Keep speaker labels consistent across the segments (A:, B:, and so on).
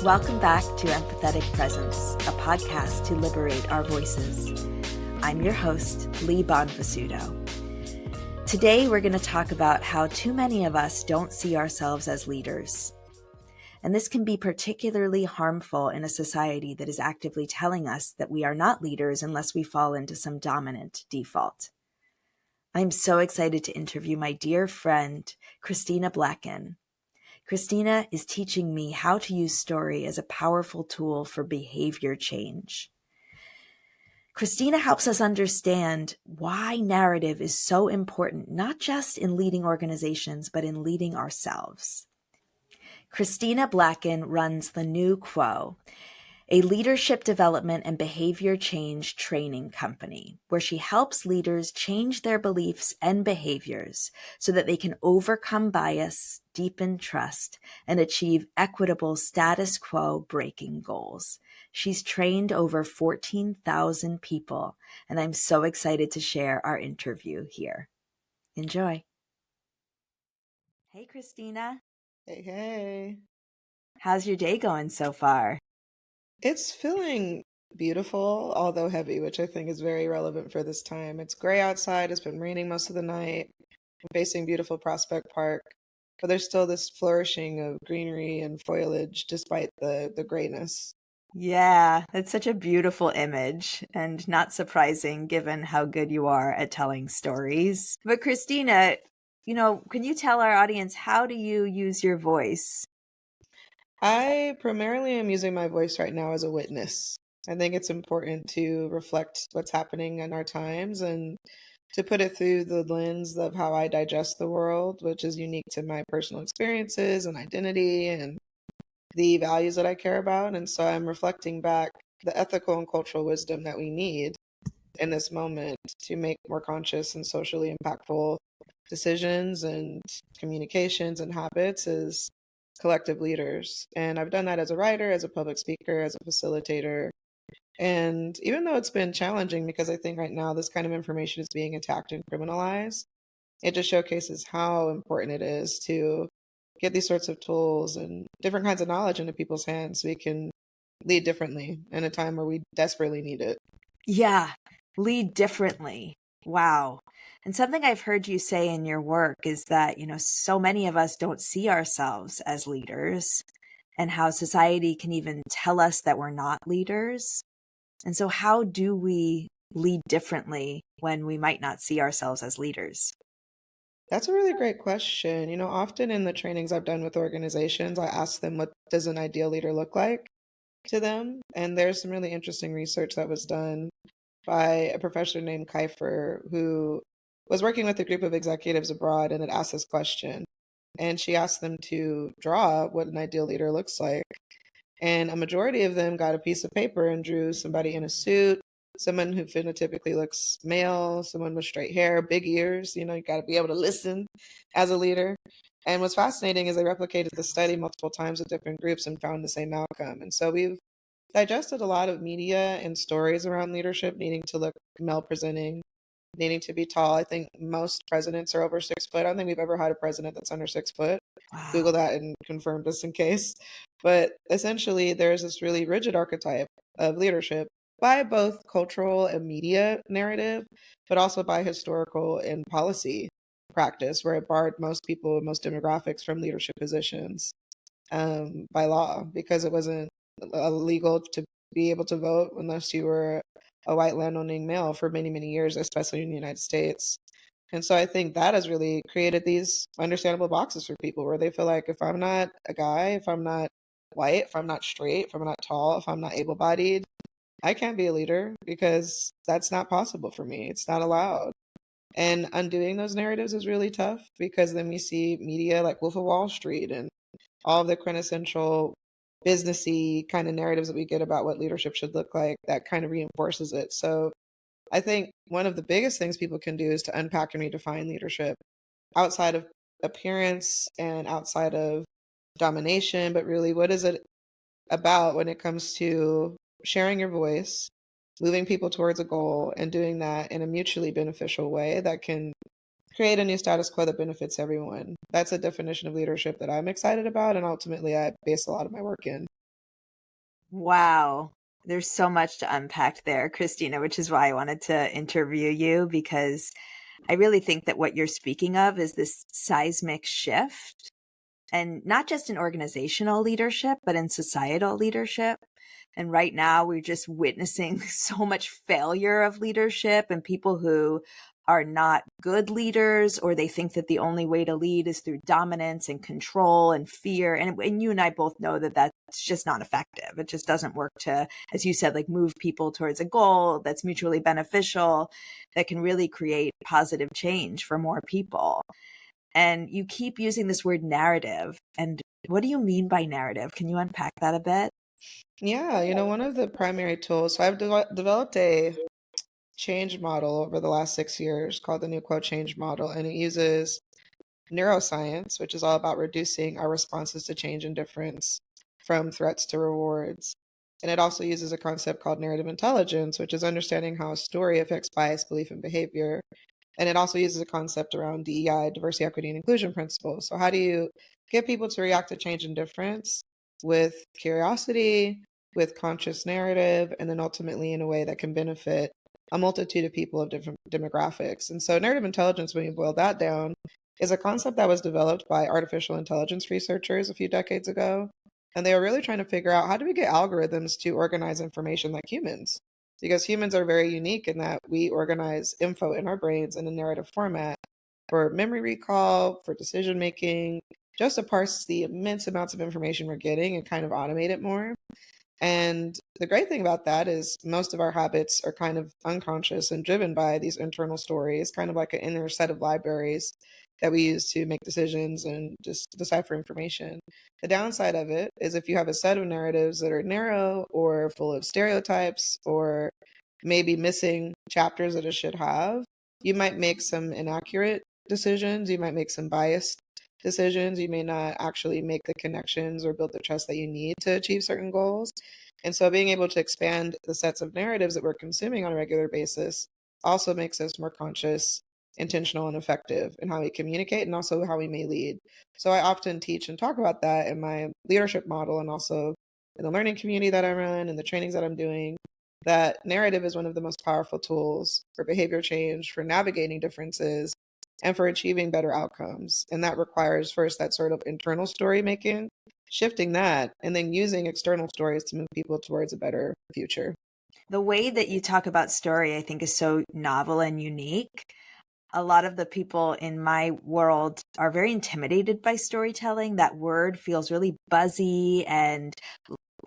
A: Welcome back to Empathetic Presence, a podcast to liberate our voices. I'm your host, Lee Bonvasudo. Today, we're going to talk about how too many of us don't see ourselves as leaders. And this can be particularly harmful in a society that is actively telling us that we are not leaders unless we fall into some dominant default. I'm so excited to interview my dear friend, Christina Blacken. Christina is teaching me how to use story as a powerful tool for behavior change. Christina helps us understand why narrative is so important, not just in leading organizations, but in leading ourselves. Christina Blacken runs The New Quo, a leadership development and behavior change training company, where she helps leaders change their beliefs and behaviors so that they can overcome bias, deepen trust, and achieve equitable status quo breaking goals. She's trained over 14,000 people, and I'm so excited to share our interview here. Enjoy. Hey, Christina.
B: Hey.
A: How's your day going so far?
B: It's feeling beautiful, although heavy, which I think is very relevant for this time. It's gray outside. It's been raining most of the night. I'm facing beautiful Prospect Park, but there's still this flourishing of greenery and foliage despite the grayness.
A: Yeah, it's such a beautiful image and not surprising given how good you are at telling stories. But Christina, can you tell our audience, how do you use your voice?
B: I primarily am using my voice right now as a witness. I think it's important to reflect what's happening in our times and to put it through the lens of how I digest the world, which is unique to my personal experiences and identity and the values that I care about. And so I'm reflecting back the ethical and cultural wisdom that we need in this moment to make more conscious and socially impactful decisions and communications and habits as collective leaders. And I've done that as a writer, as a public speaker, as a facilitator. And even though it's been challenging, because I think right now this kind of information is being attacked and criminalized, it just showcases how important it is to get these sorts of tools and different kinds of knowledge into people's hands so we can lead differently in a time where we desperately need it.
A: Yeah, lead differently. Wow. And something I've heard you say in your work is that, so many of us don't see ourselves as leaders, and how society can even tell us that we're not leaders. And so how do we lead differently when we might not see ourselves as leaders?
B: That's a really great question. Often in the trainings I've done with organizations, I ask them, what does an ideal leader look like to them? And there's some really interesting research that was done by a professor named Kiefer, who was working with a group of executives abroad and had asked this question. And she asked them to draw what an ideal leader looks like. And a majority of them got a piece of paper and drew somebody in a suit, someone who phenotypically looks male, someone with straight hair, big ears. You got to be able to listen as a leader. And what's fascinating is they replicated the study multiple times with different groups and found the same outcome. And so we've digested a lot of media and stories around leadership needing to look male presenting, needing to be tall. I think most presidents are over 6 foot. I don't think we've ever had a president that's under 6 foot.
A: Wow.
B: Google that and confirm just in case. But essentially, there's this really rigid archetype of leadership by both cultural and media narrative, but also by historical and policy practice, where it barred most people, most demographics from leadership positions by law, because it wasn't illegal to be able to vote unless you were a white landowning male for many, many years, especially in the United States. And so I think that has really created these understandable boxes for people where they feel like, if I'm not a guy, if I'm not white, if I'm not straight, if I'm not tall, if I'm not able bodied, I can't be a leader because that's not possible for me. It's not allowed. And undoing those narratives is really tough, because then we see media like Wolf of Wall Street and all of the quintessential businessy kind of narratives that we get about what leadership should look like that kind of reinforces it. So I think one of the biggest things people can do is to unpack and redefine leadership outside of appearance and outside of domination, but really, what is it about when it comes to sharing your voice, moving people towards a goal, and doing that in a mutually beneficial way that can create a new status quo that benefits everyone. That's a definition of leadership that I'm excited about, and ultimately I base a lot of my work in.
A: Wow. There's so much to unpack there, Christina, which is why I wanted to interview you, because I really think that what you're speaking of is this seismic shift, and not just in organizational leadership, but in societal leadership. And right now, we're just witnessing so much failure of leadership and people who are not good leaders, or they think that the only way to lead is through dominance and control and fear. And you and I both know that that's just not effective. It just doesn't work to, as you said, like move people towards a goal that's mutually beneficial, that can really create positive change for more people. And you keep using this word narrative. And what do you mean by narrative? Can you unpack that a bit?
B: Yeah, one of the primary tools, so I've developed a change model over the last 6 years called the New Quote Change Model, and it uses neuroscience, which is all about reducing our responses to change and difference from threats to rewards. And it also uses a concept called narrative intelligence, which is understanding how a story affects bias, belief, and behavior. And it also uses a concept around DEI, diversity, equity, and inclusion principles. So, how do you get people to react to change and difference with curiosity, with conscious narrative, and then ultimately in a way that can benefit a multitude of people of different demographics? And so, narrative intelligence, when you boil that down, is a concept that was developed by artificial intelligence researchers a few decades ago. And they were really trying to figure out, how do we get algorithms to organize information like humans? Because humans are very unique in that we organize info in our brains in a narrative format for memory recall, for decision making, just to parse the immense amounts of information we're getting and kind of automate it more. And the great thing about that is most of our habits are kind of unconscious and driven by these internal stories, kind of like an inner set of libraries that we use to make decisions and just decipher information. The downside of it is if you have a set of narratives that are narrow or full of stereotypes or maybe missing chapters that it should have, you might make some inaccurate decisions. You might make some biased decisions. You may not actually make the connections or build the trust that you need to achieve certain goals. And so being able to expand the sets of narratives that we're consuming on a regular basis also makes us more conscious, intentional, and effective in how we communicate and also how we may lead. So I often teach and talk about that in my leadership model and also in the learning community that I run and the trainings that I'm doing, that narrative is one of the most powerful tools for behavior change, for navigating differences, and for achieving better outcomes. And that requires first that sort of internal story making, shifting that, and then using external stories to move people towards a better future.
A: The way that you talk about story, I think, is so novel and unique. A lot of the people in my world are very intimidated by storytelling. That word feels really buzzy and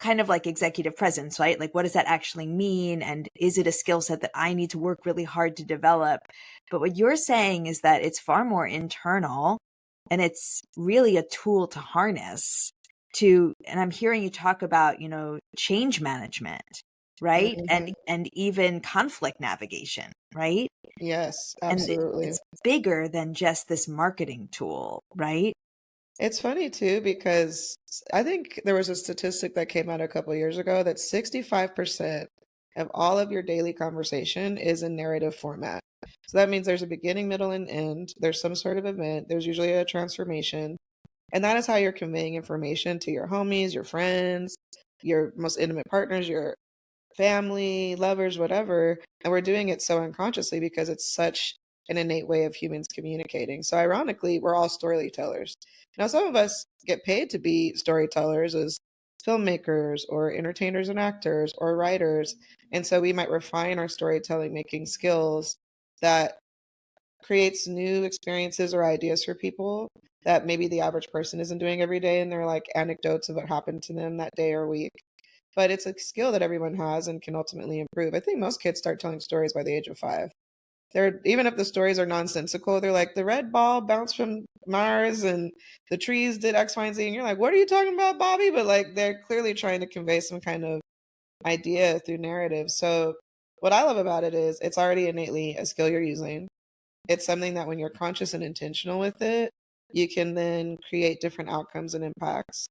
A: kind of like executive presence, right? Like, what does that actually mean? And is it a skill set that I need to work really hard to develop? But what you're saying is that it's far more internal, and it's really a tool to harness to, and I'm hearing you talk about, change management, right?
B: Mhm.
A: And even conflict navigation, right?
B: Yes,
A: And
B: absolutely.
A: it's bigger than just this marketing tool, right?
B: It's funny too, because I think there was a statistic that came out a couple years ago that 65% of all of your daily conversation is in narrative format. So that means there's a beginning, middle, and end. There's some sort of event. There's usually a transformation. And that is how you're conveying information to your homies, your friends, your most intimate partners, your family, lovers, whatever. And we're doing it so unconsciously because it's such an innate way of humans communicating. So ironically, we're all storytellers. Now, some of us get paid to be storytellers as filmmakers or entertainers and actors or writers. And so we might refine our storytelling making skills that creates new experiences or ideas for people that maybe the average person isn't doing every day. And they're like anecdotes of what happened to them that day or week, but it's a skill that everyone has and can ultimately improve. I think most kids start telling stories by the age of 5. They're, even if the stories are nonsensical, they're like, the red ball bounced from Mars and the trees did X, Y, and Z. And you're like, what are you talking about, Bobby? But like, they're clearly trying to convey some kind of idea through narrative. So what I love about it is it's already innately a skill you're using. It's something that when you're conscious and intentional with it, you can then create different outcomes and impacts.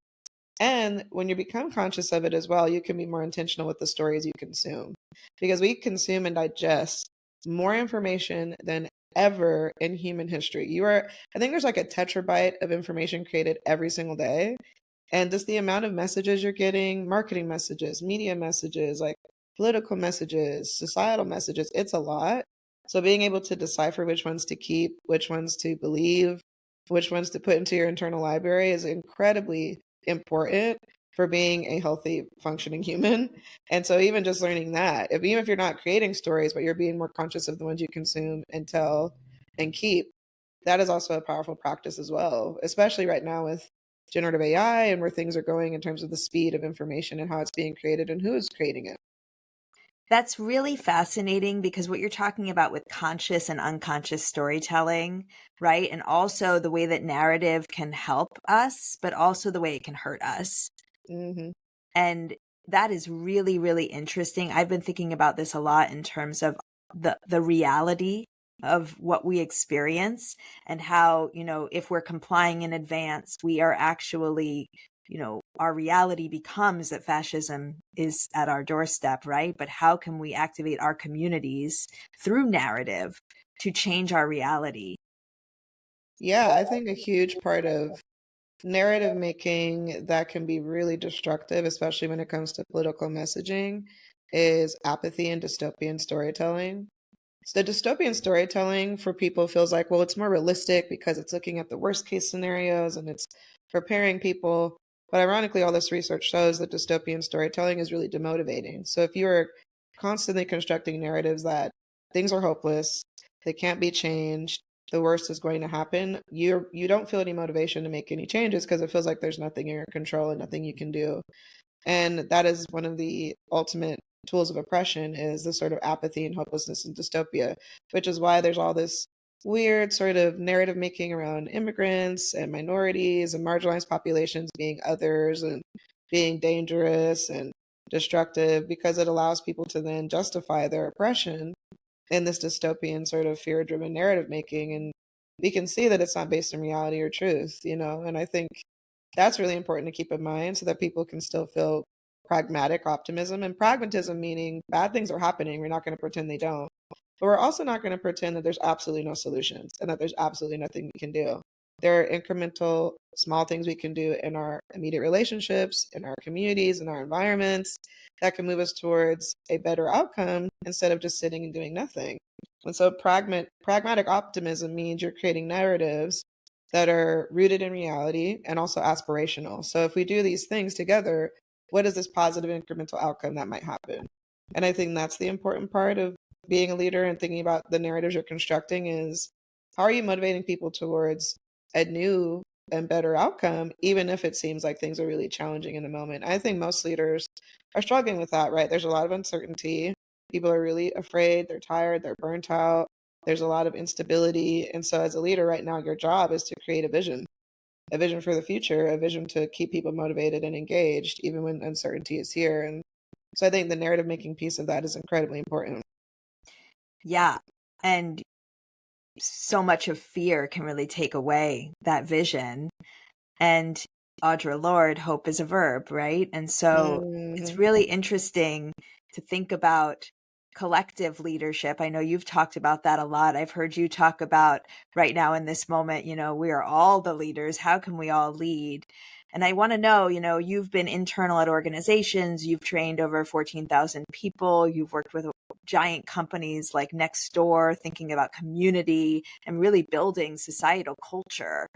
B: And when you become conscious of it as well, you can be more intentional with the stories you consume, because we consume and digest more information than ever in human history. I think there's like a tetrabyte of information created every single day. And just the amount of messages you're getting, marketing messages, media messages, like political messages, societal messages, it's a lot. So being able to decipher which ones to keep, which ones to believe, which ones to put into your internal library is incredibly important for being a healthy, functioning human. And so even just learning that, even if you're not creating stories, but you're being more conscious of the ones you consume and tell and keep, that is also a powerful practice as well, especially right now with generative AI and where things are going in terms of the speed of information and how it's being created and who is creating it.
A: That's really fascinating because what you're talking about with conscious and unconscious storytelling, right? And also the way that narrative can help us, but also the way it can hurt us.
B: Mm-hmm.
A: And that is really, really interesting. I've been thinking about this a lot in terms of the reality of what we experience and how, if we're complying in advance, we are actually, our reality becomes that fascism is at our doorstep, right? But how can we activate our communities through narrative to change our reality?
B: Yeah, I think a huge part of narrative making that can be really destructive, especially when it comes to political messaging, is apathy and dystopian storytelling. So the dystopian storytelling for people feels like, well, it's more realistic because it's looking at the worst case scenarios and it's preparing people. But ironically, all this research shows that dystopian storytelling is really demotivating. So if you're constantly constructing narratives that things are hopeless, they can't be changed, the worst is going to happen, you don't feel any motivation to make any changes because it feels like there's nothing in your control and nothing you can do. And that is one of the ultimate tools of oppression, is this sort of apathy and hopelessness and dystopia, which is why there's all this weird sort of narrative making around immigrants and minorities and marginalized populations being others and being dangerous and destructive, because it allows people to then justify their oppression in this dystopian sort of fear driven narrative making. And we can see that it's not based in reality or truth, and I think that's really important to keep in mind so that people can still feel pragmatic optimism. And pragmatism meaning bad things are happening. We're not going to pretend they don't. But we're also not going to pretend that there's absolutely no solutions and that there's absolutely nothing we can do. There are incremental, small things we can do in our immediate relationships, in our communities, in our environments that can move us towards a better outcome instead of just sitting and doing nothing. And so pragmatic optimism means you're creating narratives that are rooted in reality and also aspirational. So if we do these things together, what is this positive incremental outcome that might happen? And I think that's the important part of being a leader and thinking about the narratives you're constructing is, how are you motivating people towards a new and better outcome, even if it seems like things are really challenging in the moment. I think most leaders are struggling with that, right? There's a lot of uncertainty. People are really afraid, they're tired, they're burnt out. There's a lot of instability. And so as a leader right now, your job is to create a vision for the future, a vision to keep people motivated and engaged, even when uncertainty is here. And so I think the narrative making piece of that is incredibly important.
A: Yeah. And so much of fear can really take away that vision. And Audre Lorde, hope is a verb, right? And so it's
B: Mm-hmm.
A: really interesting to think about collective leadership. I know you've talked about that a lot. I've heard you talk about right now in this moment, we are all the leaders. How can we all lead? And I want to know, you've been internal at organizations, you've trained over 14,000 people, you've worked with giant companies like Nextdoor, thinking about community and really building societal culture.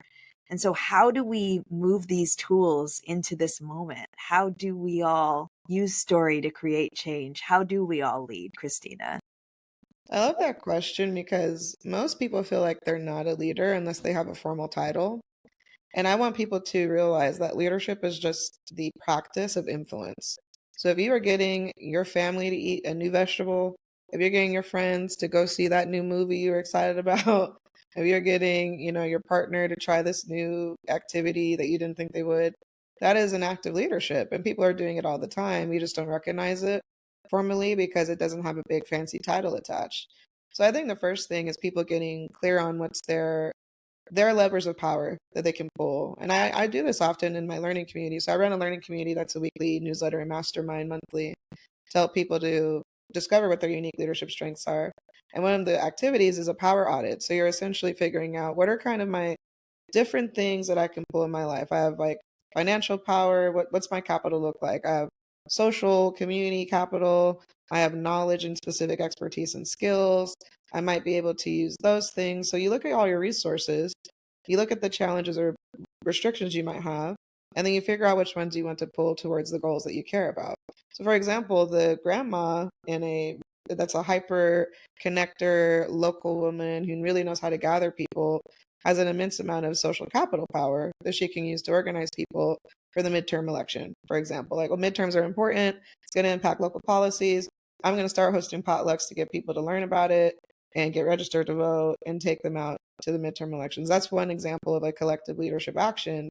A: And so how do we move these tools into this moment? How do we all use story to create change? How do we all lead, Christina?
B: I love that question because most people feel like they're not a leader unless they have a formal title. And I want people to realize that leadership is just the practice of influence. So if you are getting your family to eat a new vegetable, if you're getting your friends to go see that new movie you're excited about, if you're getting, your partner to try this new activity that you didn't think they would, that is an act of leadership. And people are doing it all the time. We just don't recognize it formally because it doesn't have a big fancy title attached. So I think the first thing is people getting clear on what's their levers of power that they can pull. And I do this often in my learning community. So I run a learning community that's a weekly newsletter and mastermind monthly to help people to discover what their unique leadership strengths are. And one of the activities is a power audit. So you're essentially figuring out what are kind of my different things that I can pull in my life. I have like financial power. What's my capital look like? I have social, community capital. I have knowledge and specific expertise and skills. I might be able to use those things. So you look at all your resources, you look at the challenges or restrictions you might have, and then you figure out which ones you want to pull towards the goals that you care about. So for example, the grandma in a that's a hyper connector local woman who really knows how to gather people has an immense amount of social capital power that she can use to organize people for the midterm election, for example. Like, well, midterms are important. It's going to impact local policies. I'm going to start hosting potlucks to get people to learn about it and get registered to vote and take them out to the midterm elections. That's one example of a collective leadership action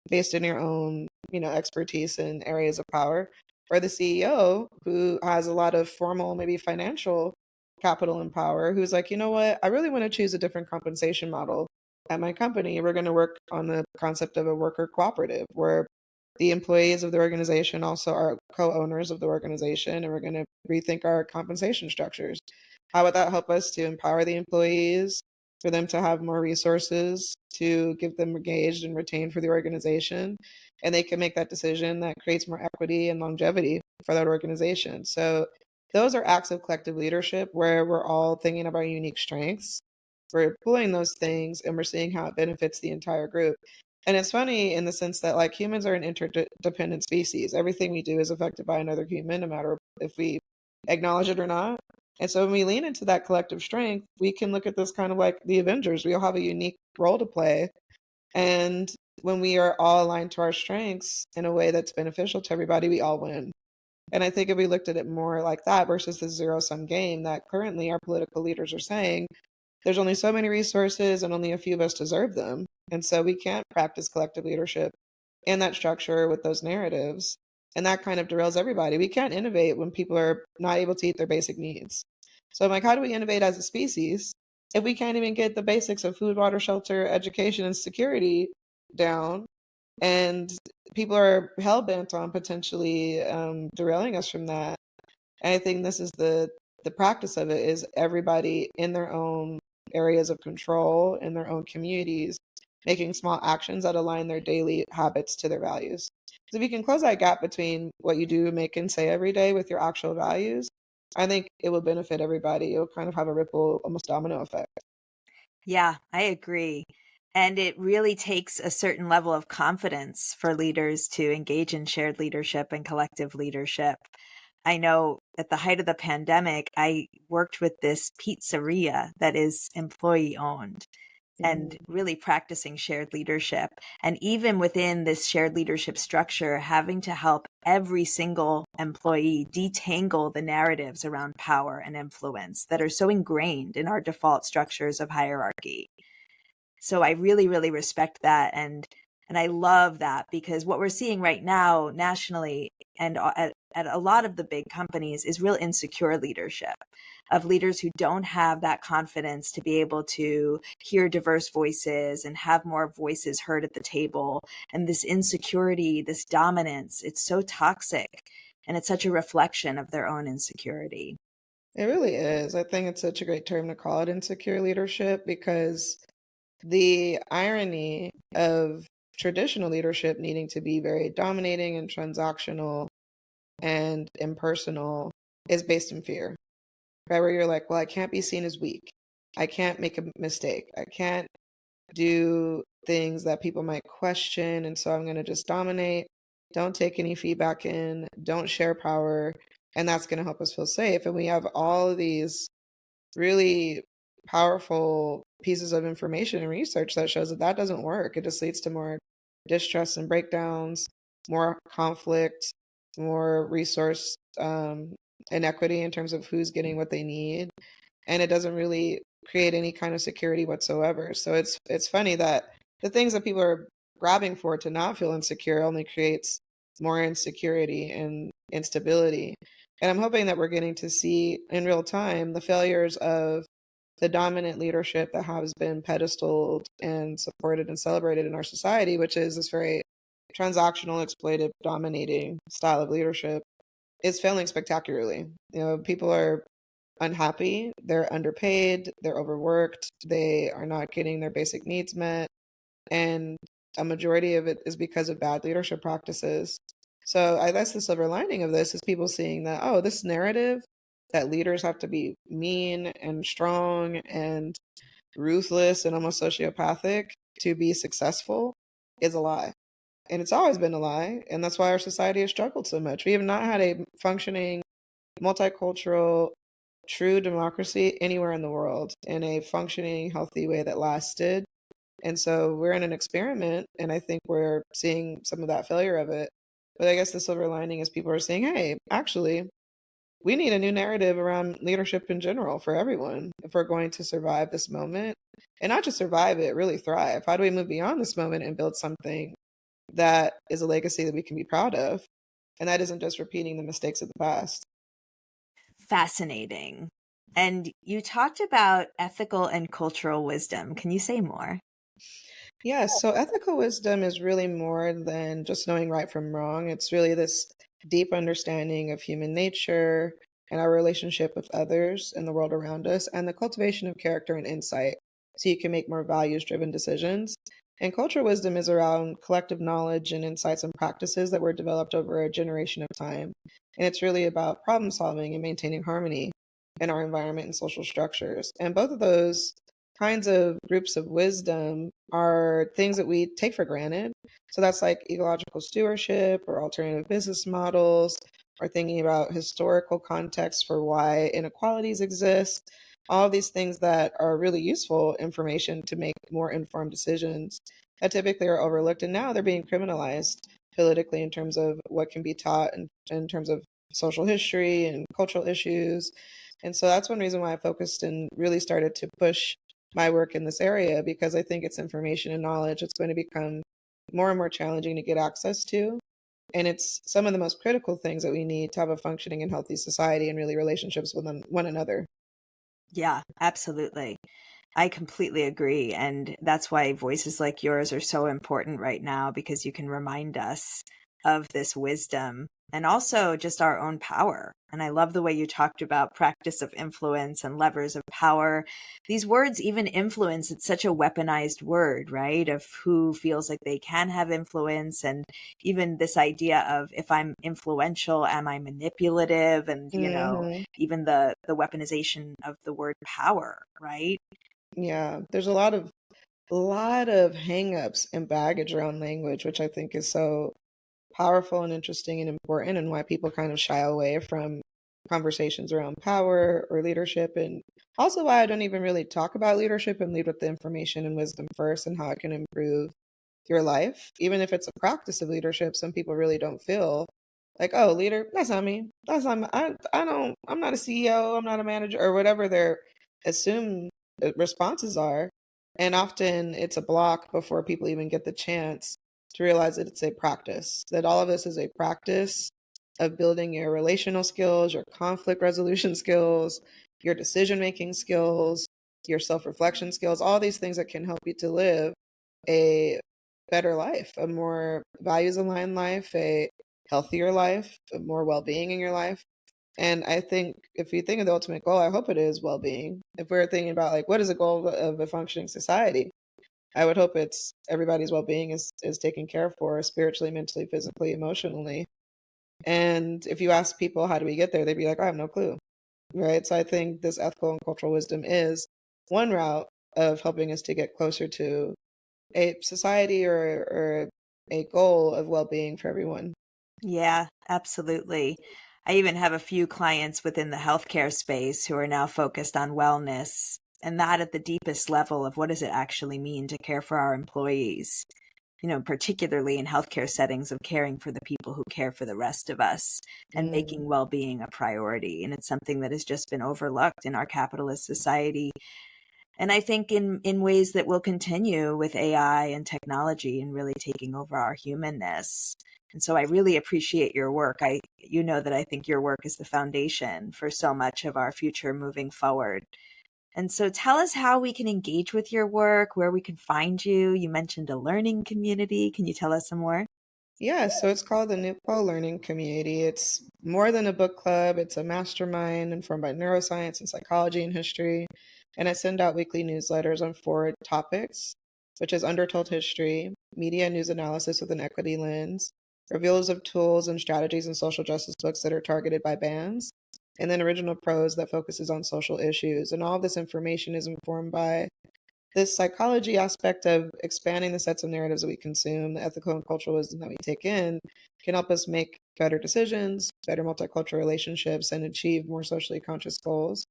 B: based in your own, expertise in areas of power. Or the CEO who has a lot of formal, maybe financial capital and power, who's like, you know what, I really want to choose a different compensation model at my company. We're going to work on the concept of a worker cooperative where the employees of the organization also are co-owners of the organization, and we're going to rethink our compensation structures. How would that help us to empower the employees, for them to have more resources, to give them engaged and retained for the organization, and they can make that decision that creates more equity and longevity for that organization. So those are acts of collective leadership where we're all thinking of our unique strengths. We're pulling those things and we're seeing how it benefits the entire group. And it's funny in the sense that, like, humans are an interdependent species. Everything we do is affected by another human, no matter if we acknowledge it or not. And so when we lean into that collective strength, we can look at this kind of like the Avengers. We all have a unique role to play. And when we are all aligned to our strengths in a way that's beneficial to everybody, we all win. And I think if we looked at it more like that versus the zero-sum game that currently our political leaders are saying, there's only so many resources and only a few of us deserve them. And so we can't practice collective leadership in that structure with those narratives. And that kind of derails everybody. We can't innovate when people are not able to eat their basic needs. So I'm like, how do we innovate as a species if we can't even get the basics of food, water, shelter, education, and security down? And people are hell bent on potentially derailing us from that. And I think this is the practice of it is everybody in their own areas of control in their own communities making small actions that align their daily habits to their values. So if you can close that gap between what you do, make, and say every day with your actual values, I think it will benefit everybody. It'll kind of have a ripple, almost domino effect.
A: Yeah, I agree. And it really takes a certain level of confidence for leaders to engage in shared leadership and collective leadership. I know at the height of the pandemic, I worked with this pizzeria that is employee owned and really practicing shared leadership. And even within this shared leadership structure, having to help every single employee detangle the narratives around power and influence that are so ingrained in our default structures of hierarchy. So I really, really respect that. And I love that, because what we're seeing right now nationally and at a lot of the big companies is real insecure leadership of leaders who don't have that confidence to be able to hear diverse voices and have more voices heard at the table. And this insecurity, this dominance, it's so toxic, and it's such a reflection of their own insecurity.
B: It really is. I think it's such a great term to call it insecure leadership, because the irony of traditional leadership needing to be very dominating and transactional and impersonal is based in fear, right? Where you're like, well, I can't be seen as weak. I can't make a mistake. I can't do things that people might question. And so I'm going to just dominate, don't take any feedback in, don't share power. And that's going to help us feel safe. And we have all of these really powerful pieces of information and research that shows that that doesn't work. It just leads to more distrust and breakdowns, more conflict, more resource inequity in terms of who's getting what they need, and it doesn't really create any kind of security whatsoever. So it's funny that the things that people are grabbing for to not feel insecure only creates more insecurity and instability. And I'm hoping that we're getting to see in real time the failures of the dominant leadership that has been pedestaled and supported and celebrated in our society, which is this very transactional, exploitive, dominating style of leadership, is failing spectacularly. People are unhappy, they're underpaid, they're overworked, they are not getting their basic needs met. And a majority of it is because of bad leadership practices. So I guess the silver lining of this is people seeing that, oh, this narrative that leaders have to be mean and strong and ruthless and almost sociopathic to be successful is a lie. And it's always been a lie. And that's why our society has struggled so much. We have not had a functioning, multicultural, true democracy anywhere in the world in a functioning, healthy way that lasted. And so we're in an experiment, and I think we're seeing some of that failure of it. But I guess the silver lining is people are saying, hey, actually, we need a new narrative around leadership in general for everyone if we're going to survive this moment. And not just survive it, really thrive. How do we move beyond this moment and build something that is a legacy that we can be proud of? And that isn't just repeating the mistakes of the past.
A: Fascinating. And you talked about ethical and cultural wisdom. Can you say more?
B: Yes, so ethical wisdom is really more than just knowing right from wrong. It's really this deep understanding of human nature and our relationship with others and the world around us, and the cultivation of character and insight so you can make more values-driven decisions. And cultural wisdom is around collective knowledge and insights and practices that were developed over a generation of time. And it's really about problem solving and maintaining harmony in our environment and social structures. And both of those kinds of groups of wisdom are things that we take for granted. So that's like ecological stewardship or alternative business models, or thinking about historical context for why inequalities exist. All of these things that are really useful information to make more informed decisions that typically are overlooked. And now they're being criminalized politically in terms of what can be taught in terms of social history and cultural issues. And so that's one reason why I focused and really started to push my work in this area, because I think it's information and knowledge that's going to become more and more challenging to get access to. And it's some of the most critical things that we need to have a functioning and healthy society and really relationships with one another.
A: Yeah, absolutely. I completely agree. And that's why voices like yours are so important right now, because you can remind us of this wisdom and also just our own power. And I love the way you talked about practice of influence and levers of power. These words, even influence, it's such a weaponized word, right? Of who feels like they can have influence. And even this idea of, if I'm influential, am I manipulative? And,
B: Hmm.
A: even the weaponization of the word power, right?
B: Yeah, there's a lot of hangups and baggage around language, which I think is so powerful and interesting and important, and why people kind of shy away from conversations around power or leadership. And also why I don't even really talk about leadership and lead with the information and wisdom first and how it can improve your life. Even if it's a practice of leadership, some people really don't feel like, oh, leader, that's not me. That's not me. I'm not a CEO, I'm not a manager, or whatever their assumed responses are. And often it's a block before people even get the chance to realize that it's a practice, that all of this is a practice of building your relational skills, your conflict resolution skills, your decision making skills, your self reflection skills, all these things that can help you to live a better life, a more values aligned life, a healthier life, a more well being in your life. And I think if you think of the ultimate goal, I hope it is well being. If we're thinking about like what is the goal of a functioning society, I would hope it's everybody's well being is taken care for spiritually, mentally, physically, emotionally. And if you ask people how do we get there, they'd be like, I have no clue. Right. So I think this ethical and cultural wisdom is one route of helping us to get closer to a society or a goal of well being for everyone.
A: Yeah, absolutely. I even have a few clients within the healthcare space who are now focused on wellness, and that at the deepest level of what does it actually mean to care for our employees, particularly in healthcare settings of caring for the people who care for the rest of us and
B: Mm.
A: making well-being a priority. And it's something that has just been overlooked in our capitalist society. And I think in ways that will continue with AI and technology and really taking over our humanness. And so I really appreciate your work. That I think your work is the foundation for so much of our future moving forward. And so tell us how we can engage with your work, where we can find you. You mentioned a learning community. Can you tell us some more?
B: Yeah, so it's called the NIPO Learning Community. It's more than a book club, it's a mastermind informed by neuroscience and psychology and history. And I send out weekly newsletters on 4 topics. which is Undertold History, Media News Analysis with an Equity Lens, Reveals of Tools and Strategies in Social Justice books that are targeted by bands, and then Original Prose that focuses on social issues. And all of this information is informed by this psychology aspect of expanding the sets of narratives that we consume, the ethical and cultural wisdom that we take in, can help us make better decisions, better multicultural relationships, and achieve more socially conscious goals.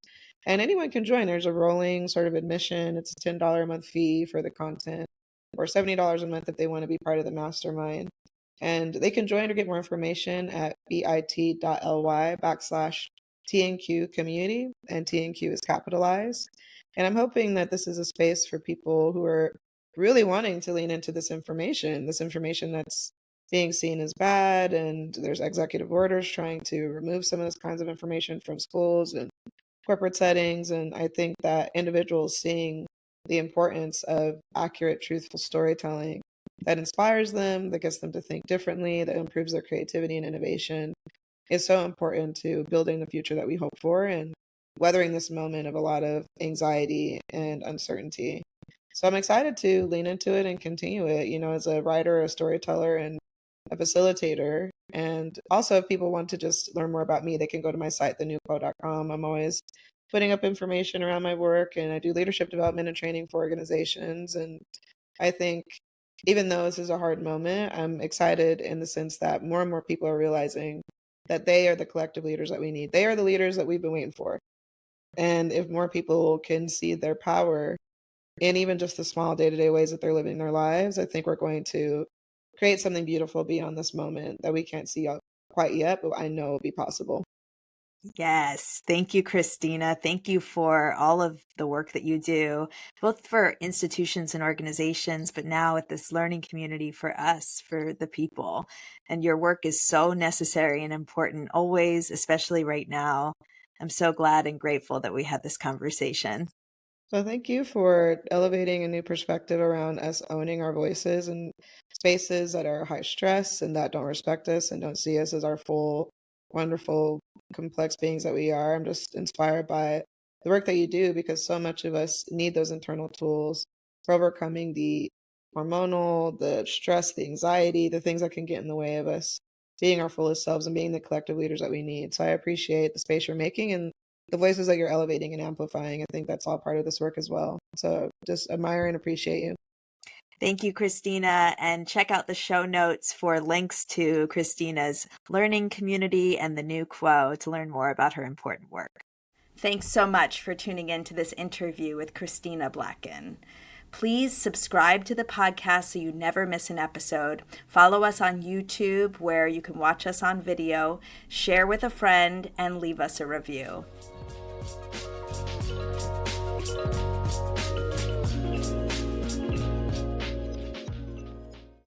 B: And anyone can join. There's a rolling sort of admission. It's a $10 a month fee for the content, or $70 a month if they want to be part of the mastermind. And they can join or get more information at bit.ly/TNQ community, and TNQ is capitalized. And I'm hoping that this is a space for people who are really wanting to lean into this information that's being seen as bad. And there's executive orders trying to remove some of this kinds of information from schools and corporate settings. And I think that individuals seeing the importance of accurate, truthful storytelling that inspires them, that gets them to think differently, that improves their creativity and innovation is so important to building the future that we hope for and weathering this moment of a lot of anxiety and uncertainty. So I'm excited to lean into it and continue it, as a writer, a storyteller, and a facilitator. And also, if people want to just learn more about me, they can go to my site, thenewquo.com. I'm always putting up information around my work, and I do leadership development and training for organizations. And I think even though this is a hard moment, I'm excited in the sense that more and more people are realizing that they are the collective leaders that we need. They are the leaders that we've been waiting for. And if more people can see their power in even just the small day-to-day ways that they're living their lives, I think we're going to create something beautiful beyond this moment that we can't see quite yet, but I know will be possible.
A: Yes. Thank you, Christina. Thank you for all of the work that you do, both for institutions and organizations, but now with this learning community for us, for the people. And your work is so necessary and important always, especially right now. I'm so glad and grateful that we had this conversation.
B: So thank you for elevating a new perspective around us owning our voices in spaces that are high stress and that don't respect us and don't see us as our full, wonderful, complex beings that we are. I'm just inspired by the work that you do because so much of us need those internal tools for overcoming the hormonal, the stress, the anxiety, the things that can get in the way of us being our fullest selves and being the collective leaders that we need. So I appreciate the space you're making and the voices that you're elevating and amplifying. I think that's all part of this work as well. So just admire and appreciate you.
A: Thank you, Christina. And check out the show notes for links to Christina's learning community and the New Quo to learn more about her important work. Thanks so much for tuning in to this interview with Christina Blacken. Please subscribe to the podcast so you never miss an episode. Follow us on YouTube where you can watch us on video, share with a friend, and leave us a review.